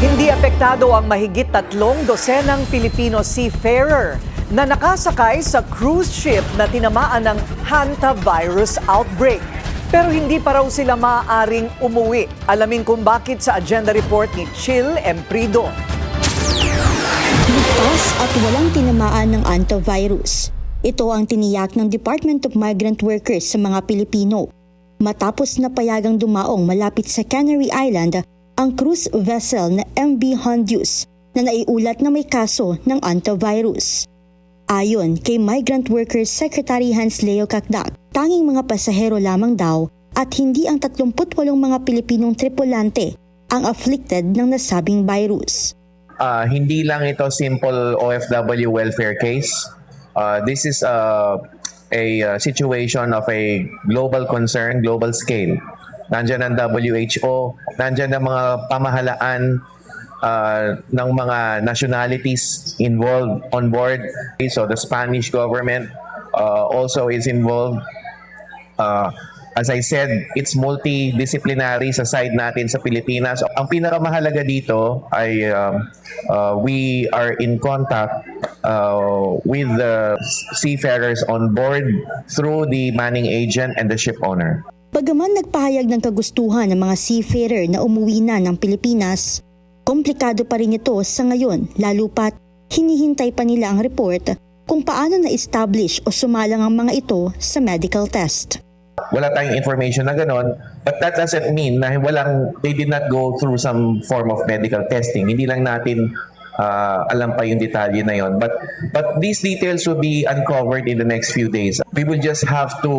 Hindi apektado ang mahigit 3 dosenang Pilipino seafarer na nakasakay sa cruise ship na tinamaan ng hantavirus outbreak. Pero hindi pa raw sila maaaring umuwi. Alamin kung bakit sa agenda report ni Chill Emprido. Ligtas at walang tinamaan ng antivirus. Ito ang tiniyak ng Department of Migrant Workers sa mga Pilipino. Matapos na payagang dumaong malapit sa Canary Island ang cruise vessel na MV Hondius na naiulat na may kaso ng antivirus. Ayon kay Migrant Workers Secretary Hans Leo Cacdac, tanging mga pasahero lamang daw at hindi ang 38 mga Pilipinong tripulante ang afflicted ng nasabing virus. Hindi lang ito simple OFW welfare case. This is a situation of a global concern, global scale. Nandiyan ang WHO, nandiyan ang mga pamahalaan ng mga nationalities involved on board. So the Spanish government also is involved. As I said, it's multidisciplinary sa side natin sa Pilipinas. Ang pinakamahalaga dito ay we are in contact with the seafarers on board through the manning agent and the ship owner. Bagaman nagpahayag ng kagustuhan ng mga seafarer na umuwi na ng Pilipinas, komplikado pa rin ito sa ngayon lalo pat hinihintay pa nila ang report kung paano na-establish o sumalang ang mga ito sa medical test. Wala tayong information na gano'n, but that doesn't mean na they did not go through some form of medical testing. Hindi lang natin alam pa yung detalye na yon. But these details will be uncovered in the next few days. We will just have to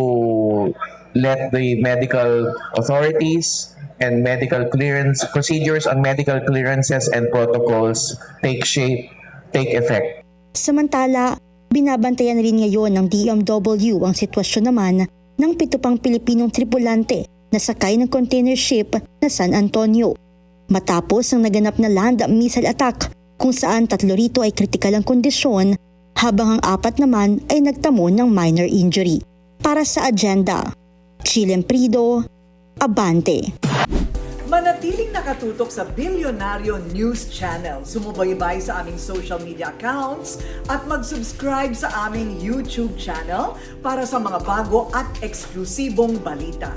let the medical authorities and medical clearance procedures on medical clearances and protocols take shape, take effect. Samantala, binabantayan rin ngayon ng DMW ang sitwasyon naman ng 7 pang Pilipinong tripulante na sakay ng container ship na San Antonio. Matapos ang naganap na land missile attack kung saan 3 rito ay kritikal ang kondisyon habang ang 4 naman ay nagtamo ng minor injury. Para sa agenda, Chill Emprido, Abante. Manatiling nakatutok sa Bilyonaryo News Channel. Sumubaybay sa aming social media accounts at mag-subscribe sa aming YouTube channel para sa mga bago at eksklusibong balita.